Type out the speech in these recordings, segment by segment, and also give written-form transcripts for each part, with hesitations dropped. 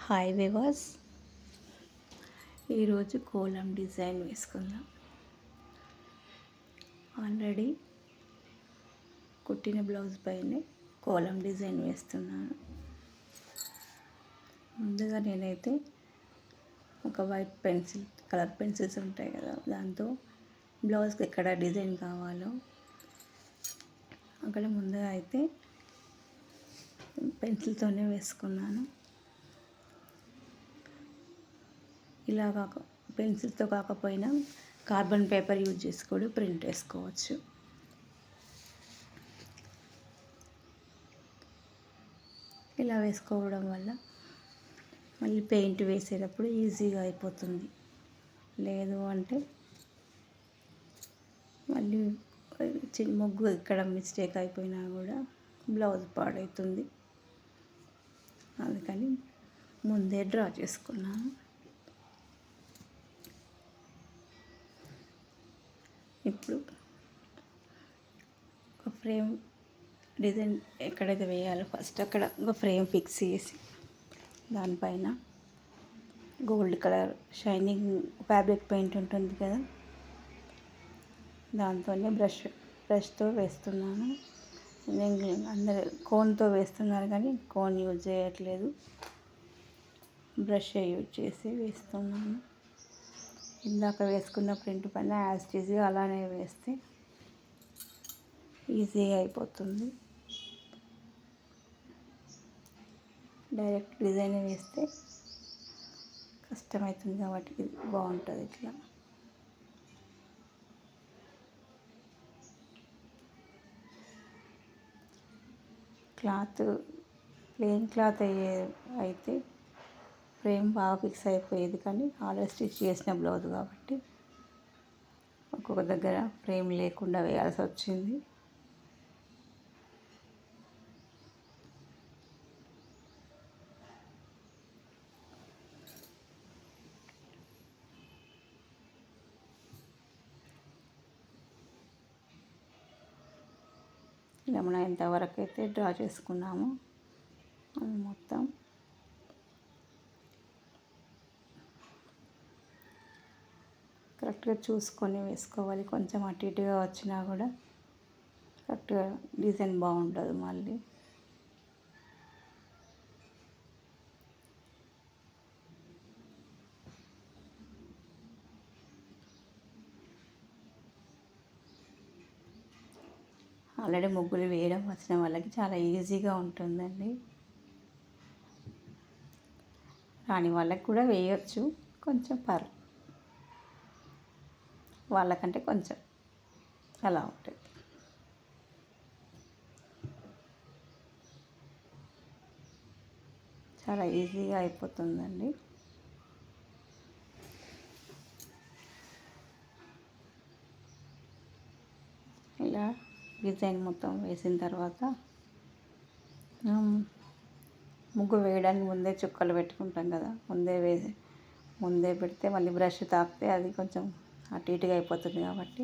Hi viewers, ఈరోజు Kolam design వేసుకుందాం. Already కుట్టిన బ్లౌజ్ పైనే కోలం డిజైన్ వేస్తున్నాను. ముందుగా నేనైతే ఒక వైట్ పెన్సిల్, కలర్ పెన్సిల్స్ ఉంటాయి కదా, దాంతో బ్లౌజ్కి ఎక్కడ డిజైన్ కావాలో అక్కడ ముందుగా అయితే పెన్సిల్తోనే వేసుకున్నాను. ఇలా పెన్సిల్తో కాకపోయినా కార్బన్ పేపర్ యూజ్ చేసి కూడా ప్రింట్ వేసుకోవచ్చు. ఇలా వేసుకోవడం వల్ల మళ్ళీ పెయింట్ వేసేటప్పుడు ఈజీగా అయిపోతుంది. లేదు అంటే మళ్ళీ ముగ్గు ఎక్కడ మిస్టేక్ అయిపోయినా కూడా బ్లౌజ్ పాడవుతుంది. అందుకని ముందే డ్రా చేసుకున్నాను. ఇప్పుడు ఒక ఫ్రేమ్ డిజైన్ ఎక్కడైతే వేయాలో ఫస్ట్ అక్కడ ఒక ఫ్రేమ్ ఫిక్స్ చేసి దానిపైన gold colour shining fabric paint ఉంటుంది కదా, దాంతోనే బ్రష్తో వేస్తున్నాను. నేను అందరు కోన్తో వేస్తున్నారు కానీ కోన్ యూజ్ చేయట్లేదు, బ్రష్ యూజ్ చేసి వేస్తున్నాను. ఇందాక వేసుకున్న ప్రింట్ పైన యాజ్ ఈజీగా అలానే వేస్తే ఈజీగా అయిపోతుంది. డైరెక్ట్ డిజైన్ వేస్తే కష్టమవుతుంది కాబట్టి ఇది బాగుంటుంది. ఇట్లా క్లాత్ ప్లెయిన్ క్లాత్ అయితే ఫ్రేమ్ బాగా ఫిక్స్ అయిపోయేది, కానీ ఆల్రెడీ స్టిచ్ చేసిన బ్లౌజ్ కాబట్టి ఒక్కొక్క దగ్గర ఫ్రేమ్ లేకుండా వేయాల్సి వచ్చింది. ఇలా మనం ఎంతవరకు అయితే డ్రా చేసుకున్నామో అది మొత్తం కరెక్ట్గా చూసుకొని వేసుకోవాలి. కొంచెం అటు ఇటుగా వచ్చినా కూడా కరెక్ట్గా డిజైన్ బాగుంటుంది. మళ్ళీ ఆల్రెడీ ముగ్గులు వేయడం వచ్చిన వాళ్ళకి చాలా ఈజీగా ఉంటుందండి. రాని వాళ్ళకి కూడా వేయచ్చు, కొంచెం వాళ్ళకంటే కొంచెం అలా ఉంటుంది. చాలా ఈజీగా అయిపోతుందండి. ఇలా డిజైన్ మొత్తం వేసిన తర్వాత ముగ్గు వేయడానికి ముందే చుక్కలు పెట్టుకుంటాం కదా, ముందే పెడితే మళ్ళీ బ్రష్ తాకితే అది కొంచెం అటు ఇటుగా అయిపోతుంది. కాబట్టి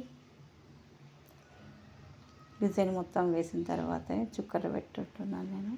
డిజైన్ మొత్తం వేసిన తర్వాతే చుక్కలు పెట్టుకుంటున్నాను నేను.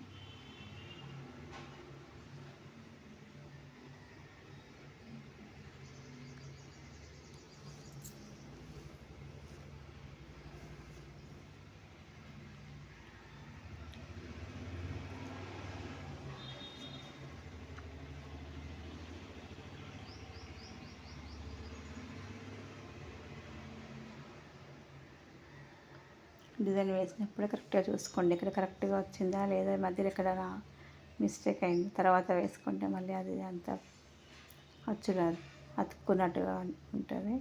డిజైన్ వేసినప్పుడే కరెక్ట్గా చూసుకోండి, ఇక్కడ కరెక్ట్గా వచ్చిందా లేదా, మధ్యలో ఎక్కడ మిస్టేక్ అయింది తర్వాత వేసుకుంటే మళ్ళీ అది అంతా అచ్చుగా అతుక్కున్నట్టుగా ఉంటుంది.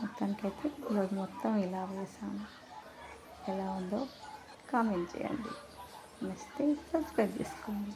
మొత్తానికైతే ఈరోజు మొత్తం ఇలా వేసాను. ఎలా ఉందో కామెంట్ చేయండి. నచ్చితే సబ్స్క్రైబ్ చేసుకోండి.